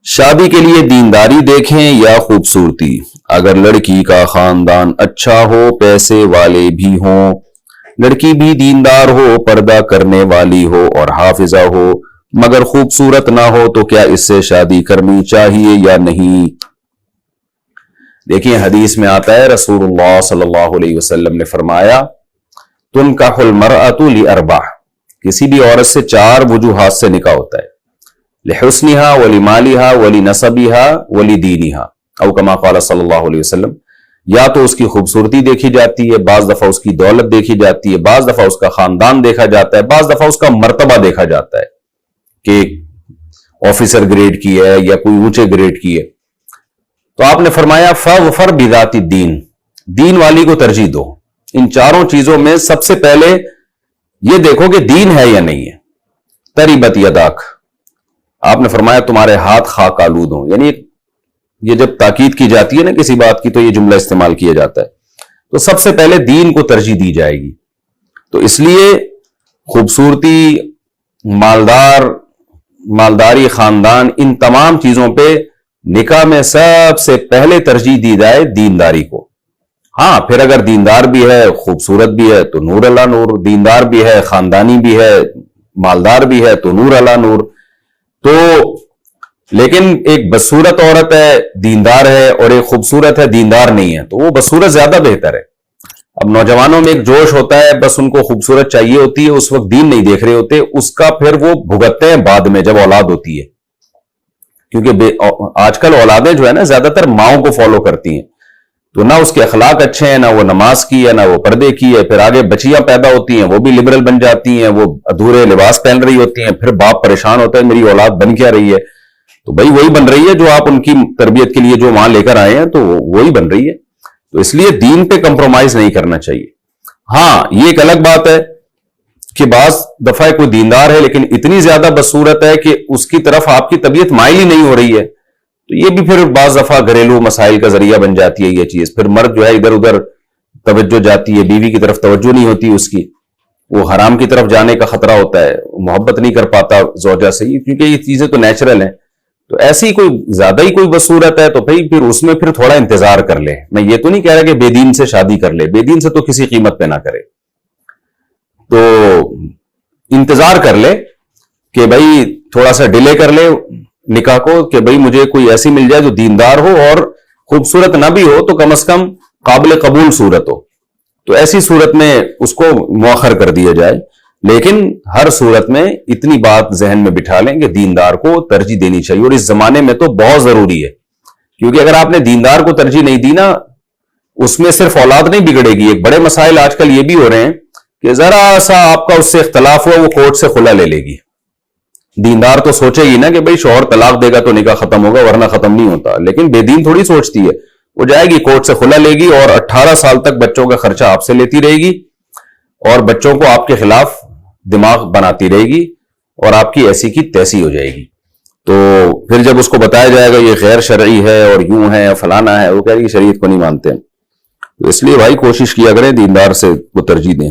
شادی کے لیے دینداری دیکھیں یا خوبصورتی؟ اگر لڑکی کا خاندان اچھا ہو، پیسے والے بھی ہوں، لڑکی بھی دیندار ہو، پردہ کرنے والی ہو اور حافظہ ہو، مگر خوبصورت نہ ہو، تو کیا اس سے شادی کرنی چاہیے یا نہیں؟ دیکھیں، حدیث میں آتا ہے رسول اللہ صلی اللہ علیہ وسلم نے فرمایا تنکح المرأة لأربع، کسی بھی عورت سے 4 وجوہات سے نکاح ہوتا ہے، لحسنها ولمالها ولنسبها ولدینها، او کما قال صلی اللہ علیہ وسلم، یا تو اس کی خوبصورتی دیکھی جاتی ہے، بعض دفعہ اس کی دولت دیکھی جاتی ہے، بعض دفعہ اس کا خاندان دیکھا جاتا ہے، بعض دفعہ اس کا مرتبہ دیکھا جاتا ہے کہ آفیسر گریڈ کی ہے یا کوئی اونچے گریڈ کی ہے۔ تو آپ نے فرمایا فاظفر بذات الدین، دین والی کو ترجیح دو۔ ان 4 چیزوں میں سب سے پہلے یہ دیکھو کہ دین ہے یا نہیں ہے۔ تریبت یداک، آپ نے فرمایا تمہارے ہاتھ خاک آلود ہوں، یعنی یہ جب تاکید کی جاتی ہے نا کسی بات کی تو یہ جملہ استعمال کیا جاتا ہے، تو سب سے پہلے دین کو ترجیح دی جائے گی۔ تو اس لیے خوبصورتی، مالداری، خاندان، ان تمام چیزوں پہ نکاح میں سب سے پہلے ترجیح دی جائے دینداری کو۔ ہاں، پھر اگر دیندار بھی ہے، خوبصورت بھی ہے تو نور اللہ نور، دیندار بھی ہے، خاندانی بھی ہے، مالدار بھی ہے تو نور اللہ نور۔ تو لیکن ایک بدصورت عورت ہے دیندار ہے اور ایک خوبصورت ہے دیندار نہیں ہے، تو وہ بدصورت زیادہ بہتر ہے۔ اب نوجوانوں میں ایک جوش ہوتا ہے، بس ان کو خوبصورت چاہیے ہوتی ہے، اس وقت دین نہیں دیکھ رہے ہوتے، اس کا پھر وہ بھگتتے ہیں بعد میں جب اولاد ہوتی ہے، کیونکہ آج کل اولادیں جو ہے نا زیادہ تر ماؤں کو فالو کرتی ہیں، تو نہ اس کے اخلاق اچھے ہیں، نہ وہ نماز کی ہے، نہ وہ پردے کی ہے، پھر آگے بچیاں پیدا ہوتی ہیں، وہ بھی لبرل بن جاتی ہیں، وہ ادھورے لباس پہن رہی ہوتی ہیں، پھر باپ پریشان ہوتا ہے میری اولاد بن کیا رہی ہے؟ تو بھائی وہی بن رہی ہے جو آپ ان کی تربیت کے لیے جو وہاں لے کر آئے ہیں، تو وہی بن رہی ہے۔ تو اس لیے دین پہ کمپرومائز نہیں کرنا چاہیے۔ ہاں، یہ ایک الگ بات ہے کہ بعض دفعہ کوئی دیندار ہے لیکن اتنی زیادہ بدصورت ہے کہ اس کی طرف آپ کی طبیعت مائل ہی نہیں ہو رہی ہے، تو یہ بھی پھر بعض دفعہ گھریلو مسائل کا ذریعہ بن جاتی ہے یہ چیز۔ پھر مرد جو ہے ادھر ادھر توجہ جاتی ہے، بیوی کی طرف توجہ نہیں ہوتی اس کی، وہ حرام کی طرف جانے کا خطرہ ہوتا ہے، محبت نہیں کر پاتا زوجہ سے، کیونکہ یہ چیزیں تو نیچرل ہیں۔ تو ایسی کوئی زیادہ ہی کوئی بدصورت ہے تو پھر اس میں پھر تھوڑا انتظار کر لے۔ میں یہ تو نہیں کہہ رہا کہ بے دین سے شادی کر لے، بے دین سے تو کسی قیمت پہ نہ کرے، تو انتظار کر لے کہ بھائی تھوڑا سا ڈیلے کر لے نکاح کو، کہ بھئی مجھے کوئی ایسی مل جائے جو دیندار ہو اور خوبصورت نہ بھی ہو تو کم از کم قابل قبول صورت ہو، تو ایسی صورت میں اس کو مؤخر کر دیا جائے۔ لیکن ہر صورت میں اتنی بات ذہن میں بٹھا لیں کہ دیندار کو ترجیح دینی چاہیے، اور اس زمانے میں تو بہت ضروری ہے، کیونکہ اگر آپ نے دیندار کو ترجیح نہیں دی نا، اس میں صرف اولاد نہیں بگڑے گی، ایک بڑے مسائل آج کل یہ بھی ہو رہے ہیں کہ ذرا سا آپ کا اس سے اختلاف ہوا وہ کورٹ سے خلا لے لے گی۔ دیندار تو سوچے گی نا کہ بھئی شوہر طلاق دے گا تو نکاح ختم ہوگا، ورنہ ختم نہیں ہوتا، لیکن بے دین تھوڑی سوچتی ہے، وہ جائے گی کورٹ سے خلا لے گی اور 18 سال تک بچوں کا خرچہ آپ سے لیتی رہے گی اور بچوں کو آپ کے خلاف دماغ بناتی رہے گی اور آپ کی ایسی کی تیسی ہو جائے گی۔ تو پھر جب اس کو بتایا جائے گا یہ غیر شرعی ہے اور یوں ہے فلانا ہے، وہ کہہ رہی شریعت کو نہیں مانتے۔ تو اس لیے بھائی کوشش کیا کریں دیندار سے وہ ترجیح دیں۔